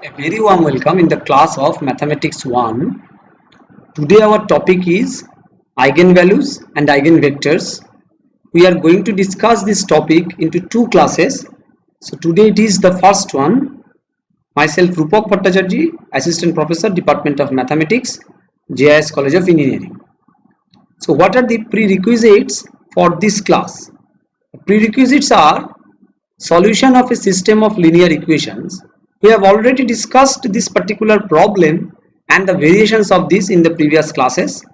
A very warm welcome in the class of Mathematics 1. Today our topic is eigenvalues and eigenvectors. We are going to discuss this topic into two classes. So today it is the first one. Myself Rupak Bhattacharjee, Assistant Professor, Department of Mathematics, JIS College of Engineering. So what are the prerequisites for this class? The prerequisites are solution of a system of linear equations. We have already discussed this particular problem and the variations of this in the previous classes,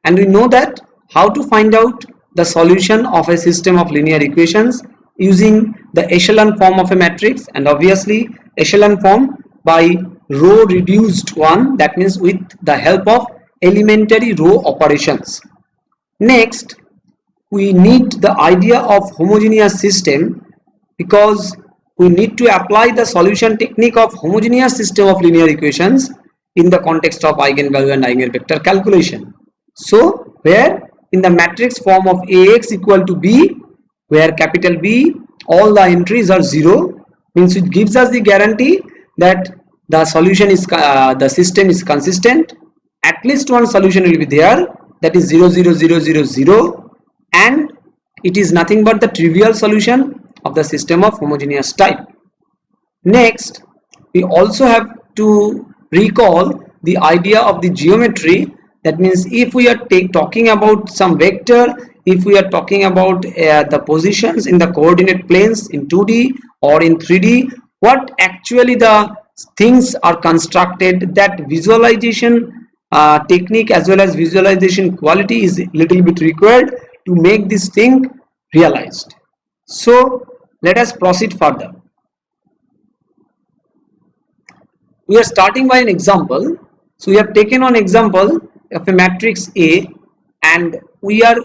and we know that how to find out the solution of a system of linear equations using the echelon form of a matrix, and obviously echelon form by row reduced one, that means with the help of elementary row operations. Next, we need the idea of homogeneous system, because we need to apply the solution technique of homogeneous system of linear equations in the context of eigenvalue and eigenvector calculation. So where in the matrix form of Ax equal to B, where capital B all the entries are 0, means it gives us the guarantee that the solution is the system is consistent. At least one solution will be there, that is 0 0 0 0 0, and it is nothing but the trivial solution of the system of homogeneous type. Next, we also have to recall the idea of the geometry. That means if we are talking about some vector, if we are talking about the positions in the coordinate planes in 2D or in 3D, what actually the things are constructed, that visualization technique as well as visualization quality is little bit required to make this thing realized. So let us proceed further. We are starting by an example. So we have taken an example of a matrix A, and we are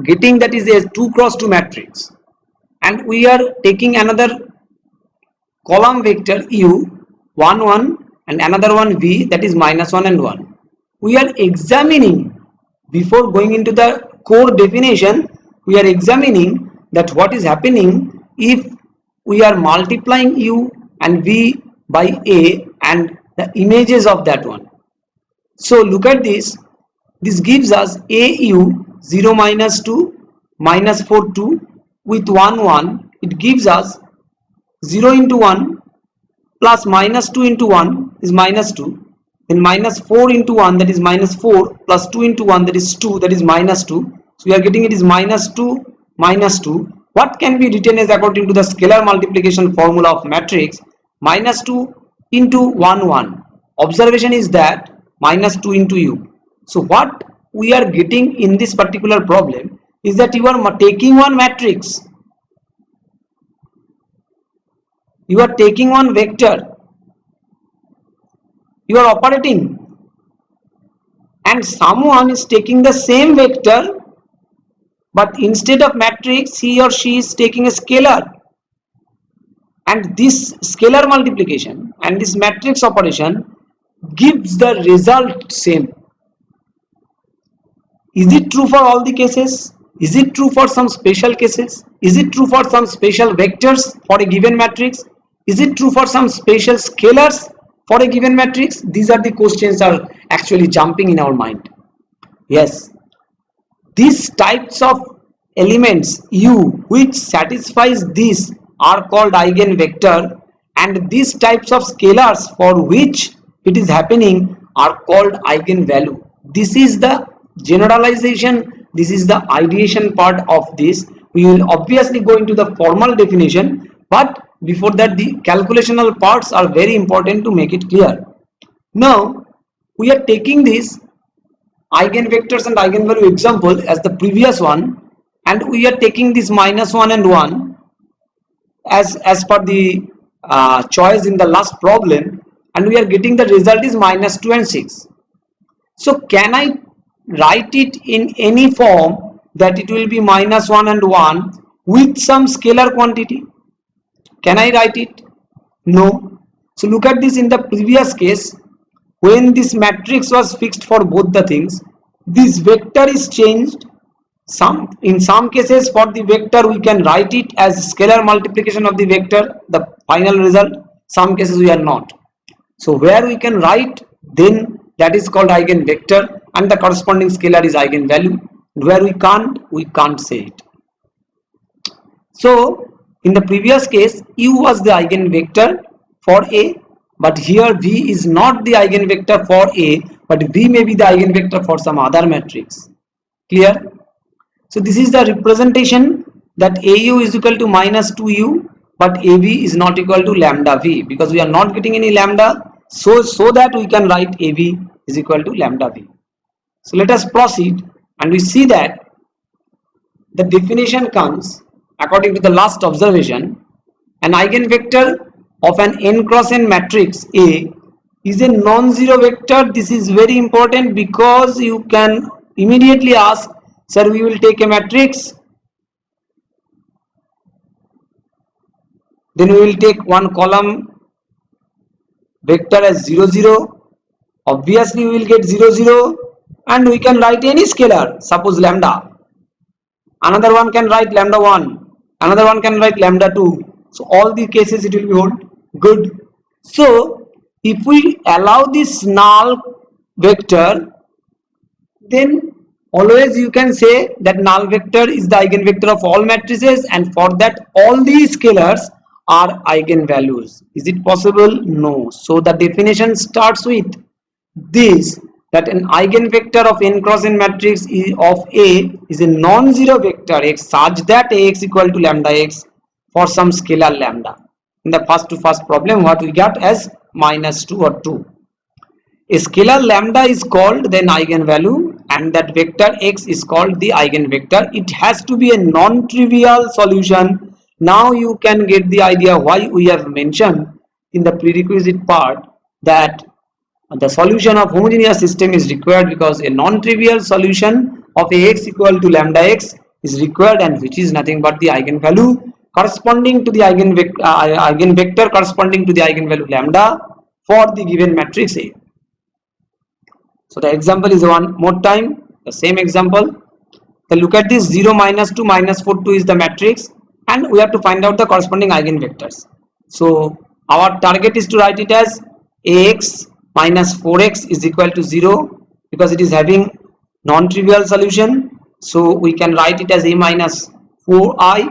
getting that is a 2 cross 2 matrix, and we are taking another column vector U 1 1 and another one V, that is -1 and 1. We are examining, before going into the core definition, we are examining that what is happening if we are multiplying U and V by A and the images of that one. So look at this. This gives us AU 0 minus 2 minus 4 2 with 1 1. It gives us 0 into 1 plus minus 2 into 1 is minus 2. Then minus 4 into 1, that is minus 4, plus 2 into 1, that is 2, that is minus 2. So we are getting it is minus 2 minus 2. What can be written as according to the scalar multiplication formula of matrix? Minus 2 into 1 1. Observation is that minus 2 into U. So what we are getting in this particular problem is that you are taking one matrix, you are taking one vector, you are operating, and someone is taking the same vector, but instead of matrix he or she is taking a scalar, and this scalar multiplication and this matrix operation gives the result same. Is it true for all the cases? Is it true for some special cases? Is it true for some special vectors for a given matrix? Is it true for some special scalars for a given matrix? These are the questions are actually jumping in our mind. Yes, these types of elements U which satisfies this are called eigenvector, and these types of scalars for which it is happening are called eigenvalue. This is the generalization, this is the ideation part of this. We will obviously go into the formal definition, but before that the calculational parts are very important to make it clear. Now we are taking this eigenvectors and eigenvalue example as the previous one, and we are taking this -1 and 1 as per the choice in the last problem, and we are getting the result is -2 and 6. So can I write it in any form that it will be -1 and 1 with some scalar quantity? Can I write it? No. So look at this. In the previous case, when this matrix was fixed for both the things, this vector is changed. In some cases for the vector we can write it as scalar multiplication of the vector, the final result. Some cases we are not. So where we can write, then that is called eigenvector, and the corresponding scalar is eigenvalue. Where we can't say it. So in the previous case, u was the eigenvector for A, but here v is not the eigenvector for A, but v may be the eigenvector for some other matrix. Clear? So this is the representation that AU is equal to minus 2u, but AV is not equal to lambda v, because we are not getting any lambda, so that we can write AV is equal to lambda v. So let us proceed, and we see that the definition comes according to the last observation. An eigenvector of an n cross n matrix A is a non-zero vector. This is very important because you can immediately ask, sir, we will take a matrix, then we will take one column vector as 0 0. Obviously we will get 0 0, and we can write any scalar, suppose lambda. Another one can write lambda 1, another one can write lambda 2. So all the cases it will be hold good. So if we allow this null vector, then always you can say that null vector is the eigenvector of all matrices, and for that all these scalars are eigenvalues. Is it possible? No. So the definition starts with this, that an eigenvector of n cross n matrix of A is a non-zero vector x such that Ax equal to lambda x for some scalar lambda. In the first to first problem, what we got as minus 2 or 2. A scalar lambda is called then eigenvalue, and that vector x is called the eigenvector. It has to be a non-trivial solution. Now you can get the idea why we have mentioned in the prerequisite part that the solution of homogeneous system is required, because a non-trivial solution of Ax equal to lambda x is required, and which is nothing but the eigenvalue corresponding to the eigenvector corresponding to the eigenvalue lambda for the given matrix A. So the example is one more time, the same example. Then look at this, 0 minus 2 minus 4 2 is the matrix, and we have to find out the corresponding eigenvectors. So our target is to write it as Ax minus 4x is equal to 0, because it is having non-trivial solution. So we can write it as A minus 4i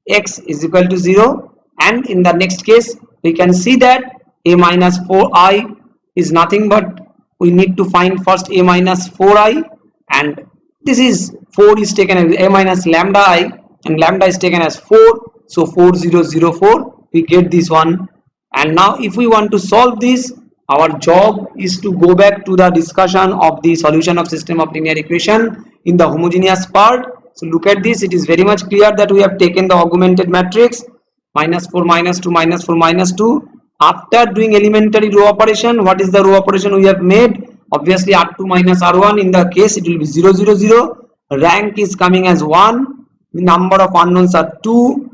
x is equal to 0, and in the next case we can see that A minus 4i is nothing but we need to find first A minus 4i, and this is 4 is taken as A minus lambda I, and lambda is taken as 4, so 4004 we get this one. And now if we want to solve this, our job is to go back to the discussion of the solution of system of linear equation in the homogeneous part. So look at this, it is very much clear that we have taken the augmented matrix minus 4 minus 2 minus 4 minus 2. After doing elementary row operation, what is the row operation we have made? Obviously R2 minus R1, in the case it will be 0 0 0. Rank is coming as 1, the number of unknowns are 2.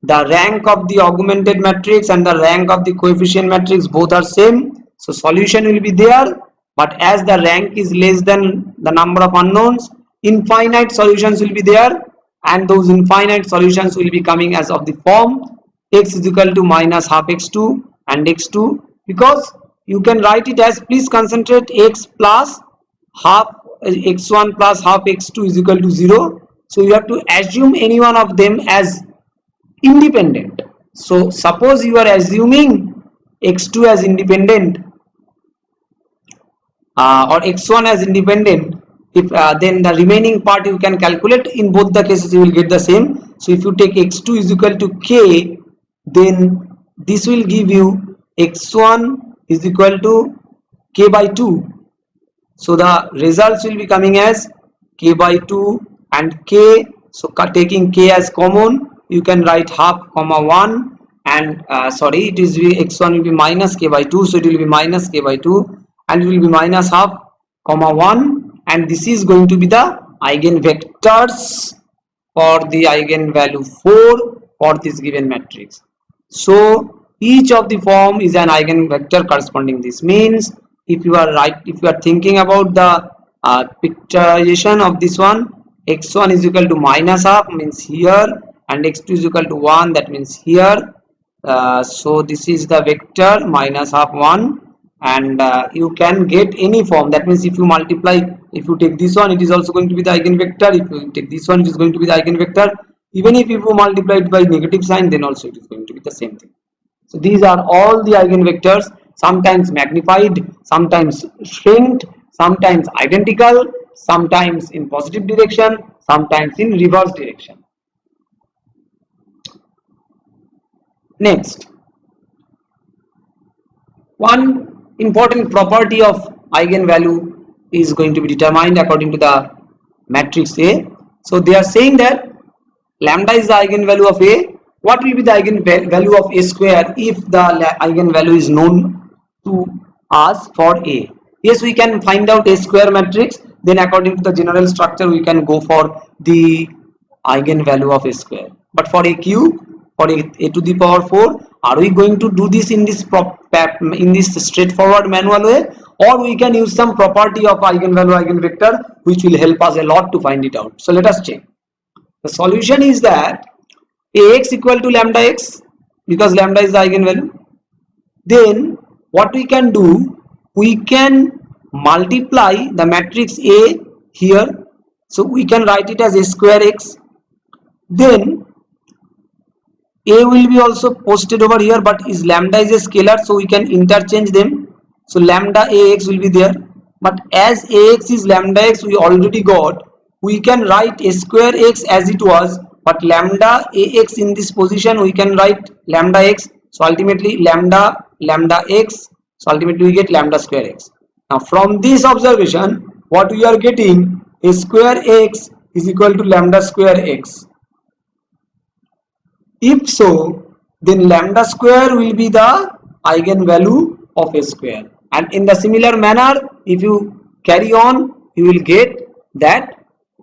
The rank of the augmented matrix and the rank of the coefficient matrix both are same, so solution will be there. But as the rank is less than the number of unknowns, infinite solutions will be there, and those infinite solutions will be coming as of the form x is equal to minus half x2 and x2, because you can write it as, please concentrate, x plus half x1 plus half x2 is equal to 0. So you have to assume any one of them as independent. So suppose you are assuming x2 as independent or x1 as independent, if then the remaining part you can calculate. In both the cases you will get the same. So if you take x2 is equal to k, then this will give you x1 is equal to k by 2. So the results will be coming as k by 2 and k. So taking k as common, you can write half comma 1, and sorry, it is x1 will be minus k by 2, so it will be minus k by 2, and it will be minus half comma 1, and this is going to be the eigenvectors for the eigenvalue 4 for this given matrix. So each of the form is an eigenvector corresponding. This means if you are thinking about the picturization of this one, x1 is equal to minus half means here, and x2 is equal to 1, that means here. So this is the vector minus half 1, and you can get any form. That means if you multiply, if you take this one, it is also going to be the eigenvector. If you take this one, it is going to be the eigenvector. Even if you multiply it by negative sign, then also it is going to be the same thing. So these are all the eigenvectors, sometimes magnified, sometimes shrinked, sometimes identical, sometimes in positive direction, sometimes in reverse direction. Next, one important property of eigenvalue is going to be determined according to the matrix A. So they are saying that lambda is the eigenvalue of A. What will be the eigenvalue of A square if the eigenvalue is known to us for A? Yes, we can find out A square matrix. Then according to the general structure, we can go for the eigenvalue of A square. But for A cube, for A to the power 4, are we going to do this in this straightforward manual way, or we can use some property of eigenvalue eigenvector which will help us a lot to find it out? So let us check. The solution is that Ax equal to lambda x, because lambda is the eigenvalue. Then what we can do, we can multiply the matrix A here, so we can write it as A square x. Then A will be also posted over here, but is lambda is a scalar, so we can interchange them. So lambda Ax will be there, but as Ax is lambda x we already got, we can write A square x as it was, but lambda Ax in this position we can write lambda x. So ultimately lambda x, so ultimately we get lambda square x. Now from this observation, what we are getting, A square x is equal to lambda square x. If so, then lambda square will be the eigenvalue of A square, and in the similar manner, if you carry on, you will get that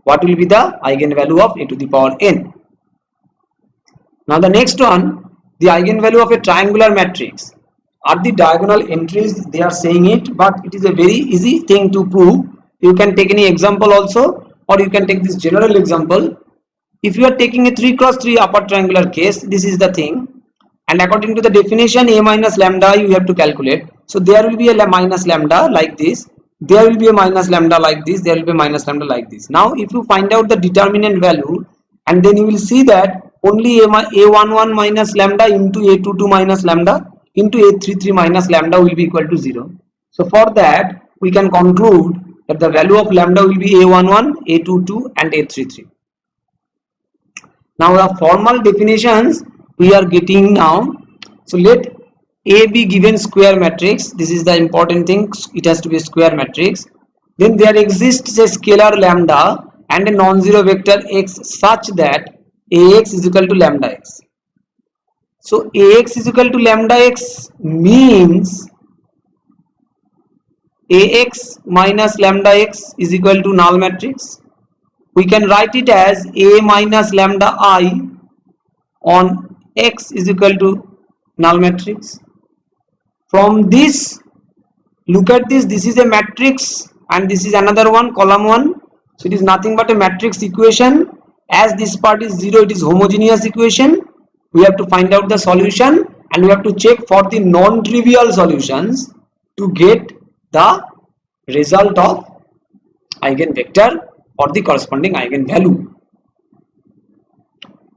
what will be the eigenvalue of A to the power n. Now the next one, the eigenvalue of a triangular matrix are the diagonal entries. They are saying it, but it is a very easy thing to prove. You can take any example also, or you can take this general example. If you are taking a 3 cross 3 upper triangular case, this is the thing, and according to the definition, A minus lambda you have to calculate. So there will be a minus lambda like this, there will be a minus lambda like this, there will be a minus lambda like this. Now if you find out the determinant value, and then you will see that only A11 minus lambda into A22 minus lambda into A33 minus lambda will be equal to 0. So for that we can conclude that the value of lambda will be A11, A22 and A33. Now the formal definitions we are getting now. So let A be given square matrix. This is the important thing. It has to be a square matrix. Then there exists a scalar lambda and a non-zero vector x such that Ax is equal to lambda x. So Ax is equal to lambda x means Ax minus lambda x is equal to null matrix. We can write it as A minus lambda I on x is equal to null matrix. From this, look at this, this is a matrix and this is another one, column 1. So it is nothing but a matrix equation. As this part is 0, it is homogeneous equation. We have to find out the solution, and we have to check for the non-trivial solutions to get the result of eigenvector or the corresponding eigenvalue.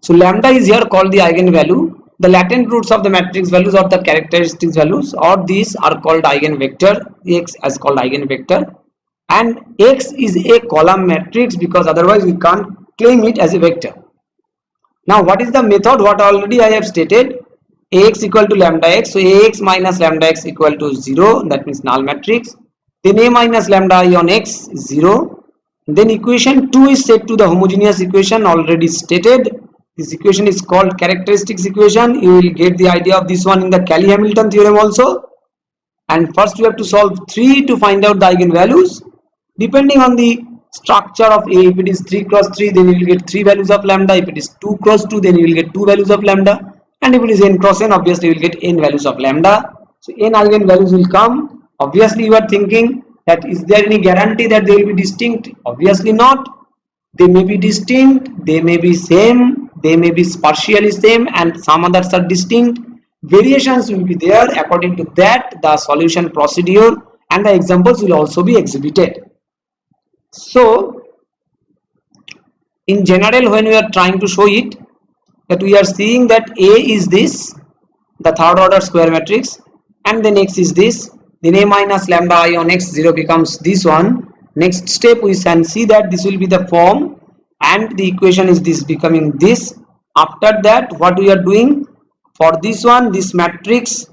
So lambda is here called the eigenvalue. The latent roots of the matrix values or the characteristics values, or these are called eigenvector. X as called eigenvector, and X is a column matrix because otherwise we can't claim it as a vector. Now what is the method? What already I have stated, Ax equal to lambda x. So Ax minus lambda x equal to 0, that means null matrix. Then A minus lambda I on x is 0. Then equation 2 is set to the homogeneous equation already stated. This equation is called characteristics equation. You will get the idea of this one in the Cayley-Hamilton theorem also. And first we have to solve 3 to find out the eigenvalues. Depending on the structure of A, if it is 3 cross 3, then you will get 3 values of lambda. If it is 2 cross 2, then you will get 2 values of lambda. And if it is n cross n, obviously you will get n values of lambda. So n eigenvalues will come. Obviously you are thinking that is there any guarantee that they will be distinct? Obviously not. They may be distinct, they may be same, they may be partially same, and some others are distinct. variations will be there. According to that, the solution procedure and the examples will also be exhibited. So in general, when we are trying to show it, that we are seeing that A is this, the third order square matrix, and the next is this, then A minus lambda I on x0 becomes this one. Next step we can see that this will be the form, and the equation is this becoming this. After that, what we are doing for this one, this matrix,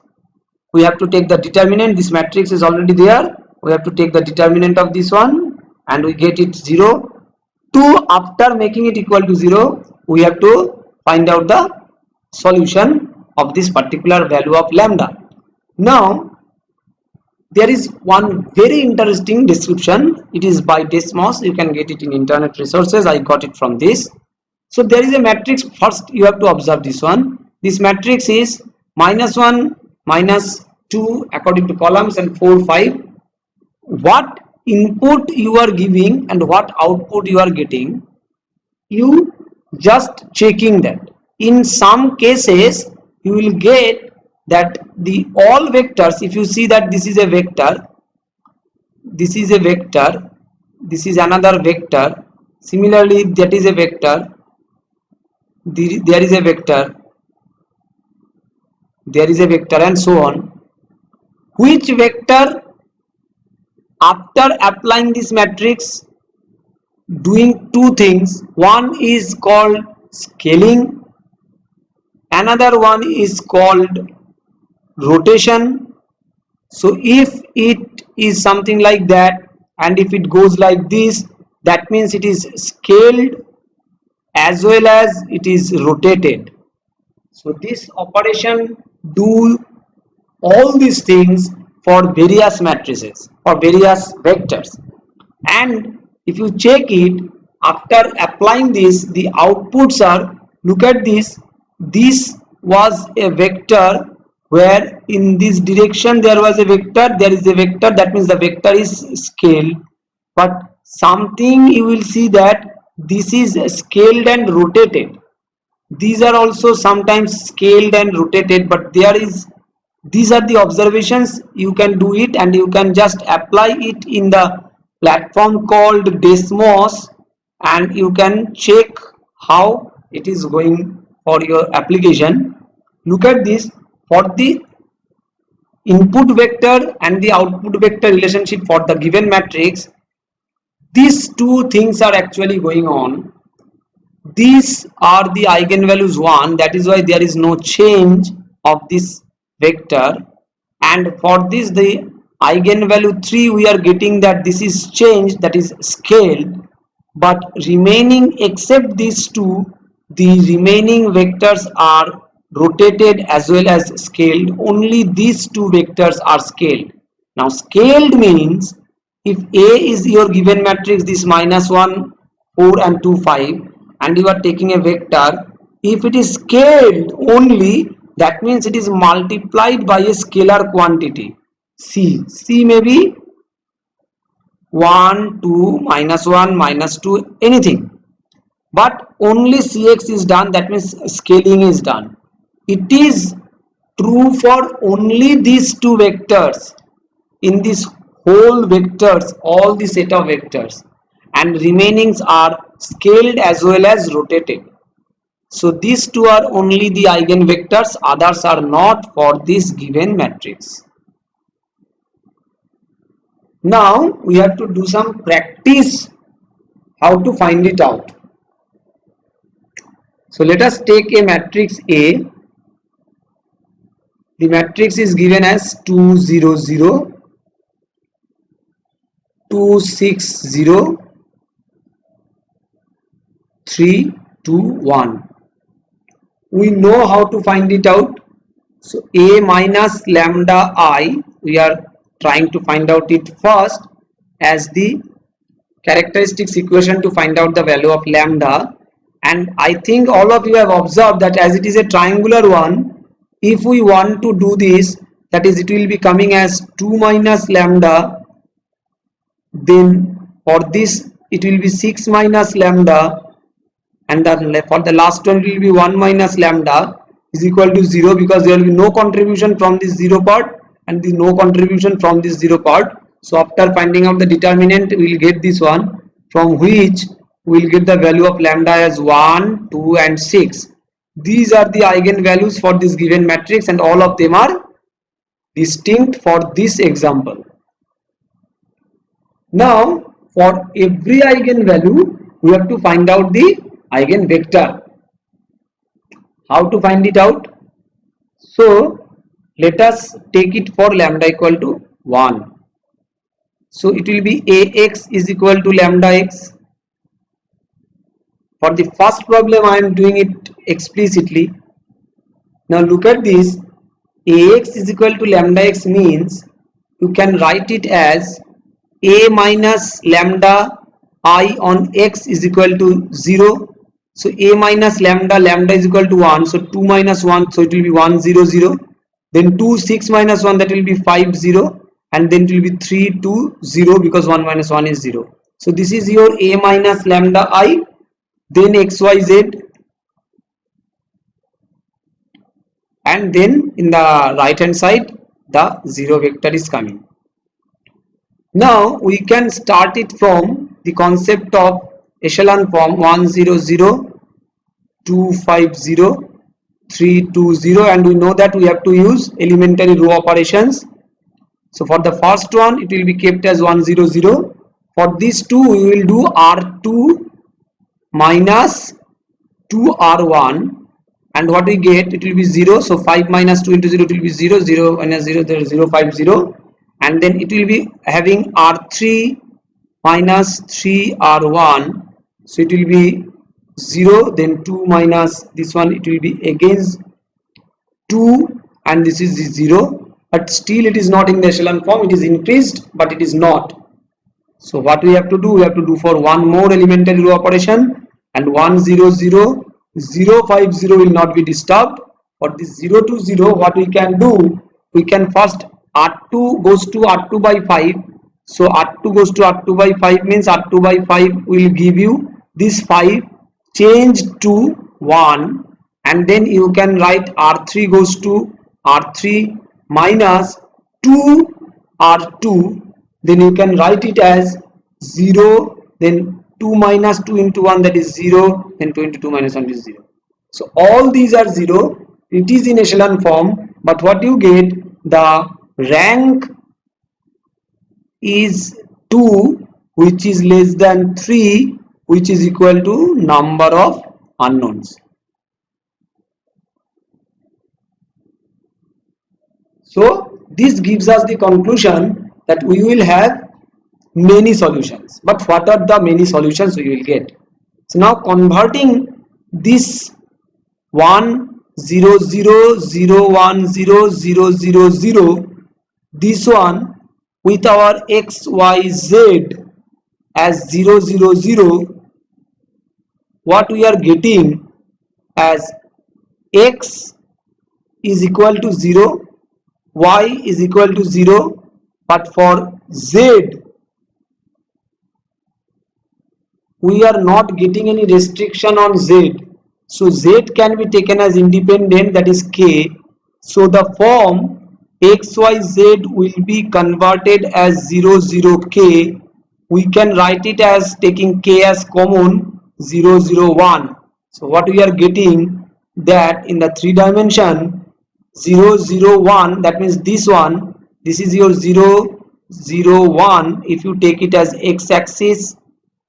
we have to take the determinant. This matrix is already there, we have to take the determinant of this one and we get it 0. 2, after making it equal to 0, we have to find out the solution of this particular value of lambda. Now there is one very interesting description. It is by Desmos. You can get it in internet resources. I got it from this. So there is a matrix. First you have to observe this one. This matrix is -1, -2 according to columns, and 4, 5. What input you are giving and what output you are getting, you just checking that. In some cases you will get that the all vectors, if you see that this is a vector, this is a vector, this is another vector, similarly that is a vector, there is a vector, there is a vector, and so on. Which vector, after applying this matrix, doing two things. One is called scaling, another one is called rotation. So if it is something like that, and if it goes like this, that means it is scaled as well as it is rotated. So this operation do all these things for various matrices, for various vectors. And if you check it, after applying this, the outputs are, look at this, this was a vector where in this direction there was a vector, there is a vector, that means the vector is scaled. But something you will see that this is scaled and rotated. These are also sometimes scaled and rotated, but there is, these are the observations. You can do it and you can just apply it in the platform called Desmos, and you can check how it is going for your application. Look at this, for the input vector and the output vector relationship for the given matrix, these two things are actually going on. These are the eigenvalues 1, that is why there is no change of this vector, and for this the eigenvalue 3, we are getting that this is changed, that is scaled, but remaining except these two, the remaining vectors are rotated as well as scaled. Only these two vectors are scaled. Now scaled means if A is your given matrix, this -1, 4 and 2, 5, and you are taking a vector, if it is scaled only, that means it is multiplied by a scalar quantity C. C may be 1, 2, -1, -2, anything, but only Cx is done, that means scaling is done. It is true for only these two vectors in this whole vectors, all the set of vectors, and remainings are scaled as well as rotated. So these two are only the eigenvectors, others are not for this given matrix. Now we have to do some practice how to find it out. So let us take a matrix A. The matrix is given as 2, 0, 0, 2, 6, 0, 3, 2, 1. We know how to find it out. So A minus lambda I, we are trying to find out it first as the characteristics equation to find out the value of lambda. And I think all of you have observed that as it is a triangular one, if we want to do this, that is, it will be coming as 2 minus lambda, then for this it will be 6 minus lambda, and then for the last one it will be 1 minus lambda. is equal to 0 because there will be no contribution from this 0 part and the no contribution from this 0 part. So after finding out the determinant, we will get this one, from which we will get the value of lambda as 1, 2 and 6. These are the eigenvalues for this given matrix and all of them are distinct for this example. Now for every eigenvalue we have to find out the eigenvector. How to find it out? So let us take it for lambda equal to 1. So it will be Ax is equal to lambda x. For the first problem I am doing it explicitly. Now look at this. Ax is equal to lambda x means you can write it as a minus lambda I on x is equal to 0. So a minus lambda, lambda is equal to 1. So 2 minus 1, so it will be 1, 0, 0. Then 2, 6 minus 1, that will be 5, 0. And then it will be 3, 2, 0 because 1 minus 1 is 0. So this is your a minus lambda I. Then xyz, and then in the right hand side the 0 vector is coming. Now we can start it from the concept of echelon form 1 0 0, 2 5 0, 3 2 0, and we know that we have to use elementary row operations. So for the first one it will be kept as 1 0 0. For these two we will do R2 minus 2R1, and what we get, it will be 0. So 5 minus 2 into 0, it will be 0, 0 minus 0, there is 0, 5 0, and then it will be having R3 minus 3R1, so it will be 0, then 2 minus this one, it will be again 2, and this is 0, but still it is not in the echelon form, it is increased but it is not. So what we have to do, we have to do for one more elementary row operation, and 1 0 0, 0 5 0 will not be disturbed. For this 0 to 0, what we can do, we can first R2 goes to R2 by 5. So R2 goes to R2 by 5 means R2 by 5 will give you this 5 changed to 1, and then you can write R3 goes to R3 minus 2 R2, then you can write it as 0, then 2 minus 2 into 1, that is 0, then 2 into 2 minus 1 is 0. So all these are 0, it is in echelon form, but what you get, the rank is 2 which is less than 3 which is equal to number of unknowns. So this gives us the conclusion that we will have many solutions. But what are the many solutions we will get? So now converting this 1 0 0 0 1 0 0 0 0, this one with our x y z as 0 0 0, what we are getting as x is equal to 0, y is equal to 0, but for z we are not getting any restriction on z. So z can be taken as independent, that is k. So the form xyz will be converted as 0 0 k. We can write it as taking k as common, 0 0 1. So what we are getting, that in the 3 dimension 0 0 1, that means this one, this is your 0 0 1. If you take it as x axis,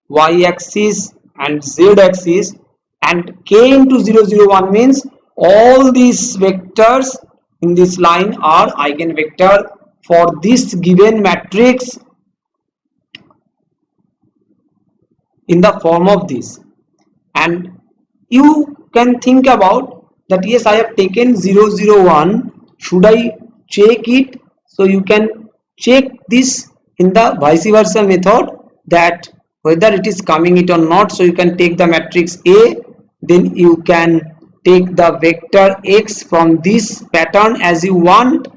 y axis and z axis, and k into 0 0 1 means all these vectors in this line are eigenvector for this given matrix in the form of this. And you can think about that, yes, I have taken 0 0 1, should I check it? So you can check this in the vice versa method, that whether it is coming it or not. So you can take the matrix A, then you can take the vector x from this pattern as you want,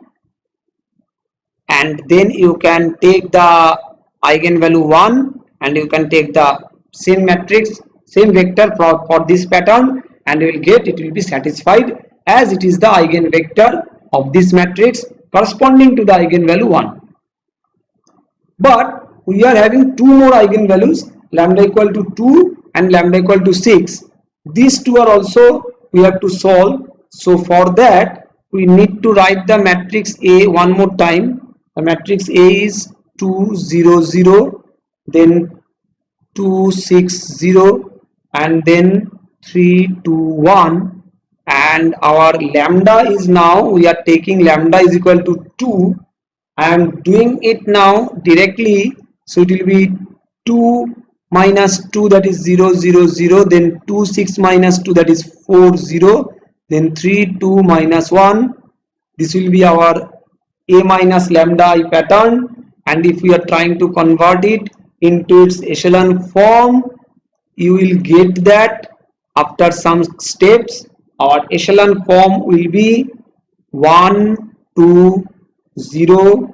and then you can take the eigenvalue 1 and you can take the same matrix, same vector for this pattern, and you will get, it will be satisfied as it is the eigenvector of this matrix corresponding to the eigenvalue 1. But we are having two more eigenvalues, lambda equal to 2 and lambda equal to 6. These two are also we have to solve. So for that we need to write the matrix A one more time. The matrix A is 2 0 0, then 2 6 0, and then 3 2 1, and our lambda is, now we are taking lambda is equal to 2. I am doing it now directly, so it will be 2 minus 2, that is 0 0 0, then 2 6 minus 2, that is 4 0, then 3 2 minus 1. This will be our A minus lambda I pattern, and if we are trying to convert it into its echelon form, you will get that after some steps our echelon form will be 1 2 0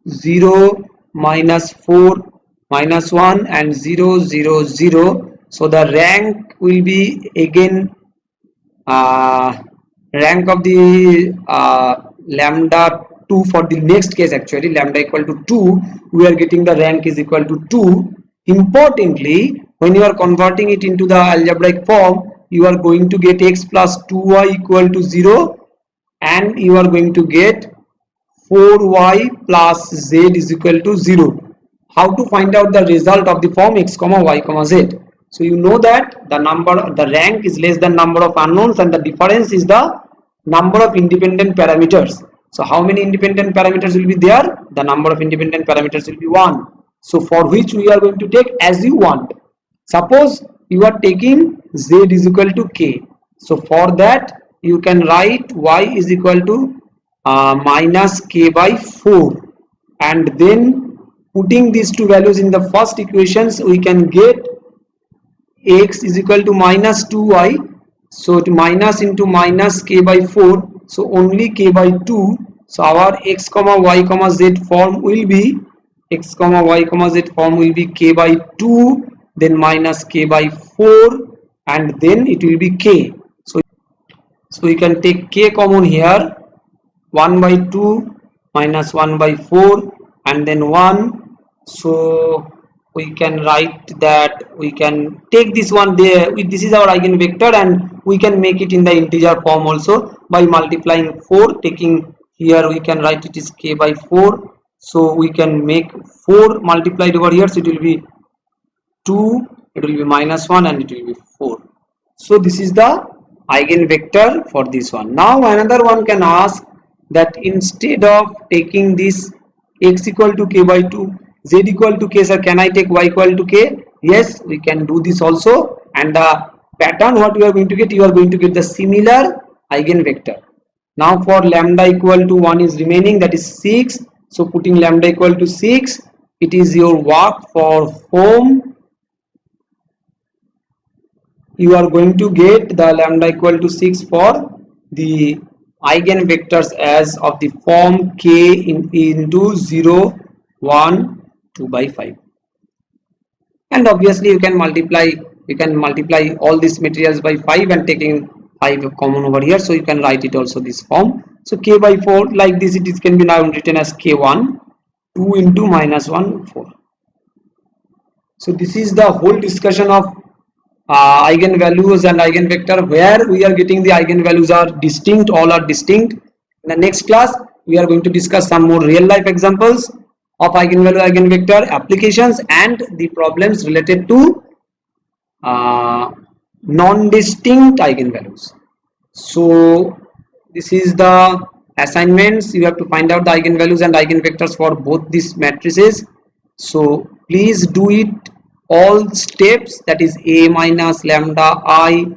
0 minus 4 minus 1 and 0 0 0. So the rank will be again rank of the lambda 2 for the next case. Actually lambda equal to 2, we are getting the rank is equal to 2. Importantly, when you are converting it into the algebraic form, you are going to get x plus 2y equal to 0, and you are going to get 4y plus z is equal to 0. How to find out the result of the form x comma y comma z? So you know that the rank is less than number of unknowns, and the difference is the number of independent parameters. So how many independent parameters will be there? The number of independent parameters will be 1. So for which we are going to take as you want. Suppose you are taking z is equal to k. So for that you can write y is equal to minus k by 4, and then putting these two values in the first equations, we can get x is equal to minus 2y. So to minus into minus k by 4, so only k by 2. So our x comma y comma z form will be k by 2, then minus k by 4, and then it will be k. So we can take k common here, 1 by 2 minus 1 by 4 and then 1. So we can write that, we can take this one there, this is our eigenvector, and we can make it in the integer form also by multiplying 4. Taking here we can write it is k by 4. So we can make 4 multiplied over here, so it will be 2, it will be minus 1, and it will be 4. So this is the eigenvector for this one. Now another one can ask that instead of taking this x equal to k by 2, z equal to k, sir, can I take y equal to k? Yes, we can do this also, and the pattern what you are going to get, you are going to get the similar eigenvector. Now for lambda equal to 1 is remaining, that is 6. So putting lambda equal to 6, it is your work for home. You are going to get the lambda equal to 6 for the eigenvectors as of the form k into 0 1 2 by 5, and obviously you can multiply all these materials by 5 and taking 5 common over here, so you can write it also this form. So k by 4 like this, it can be now written as k1 2 into minus 1 4. So this is the whole discussion of eigenvalues and eigenvector, where we are getting the eigenvalues are distinct, all are distinct. In the next class we are going to discuss some more real life examples of eigenvalue eigenvector applications and the problems related to non-distinct eigenvalues. So this is the assignments. You have to find out the eigenvalues and eigenvectors for both these matrices. So please do it all steps, that is a minus lambda I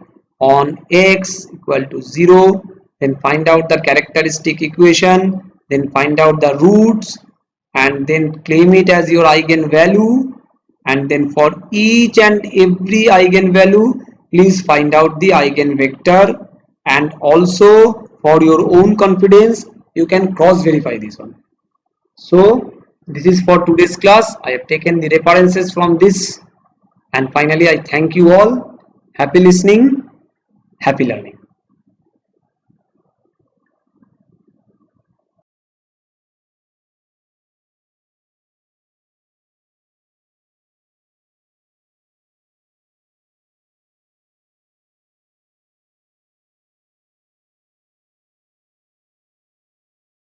on x equal to 0, then find out the characteristic equation, then find out the roots, and then claim it as your eigenvalue, and then for each and every eigenvalue please find out the eigenvector, and also for your own confidence you can cross verify this one. So this is for today's class. I have taken the references from this, and finally I thank you all. Happy listening, happy learning.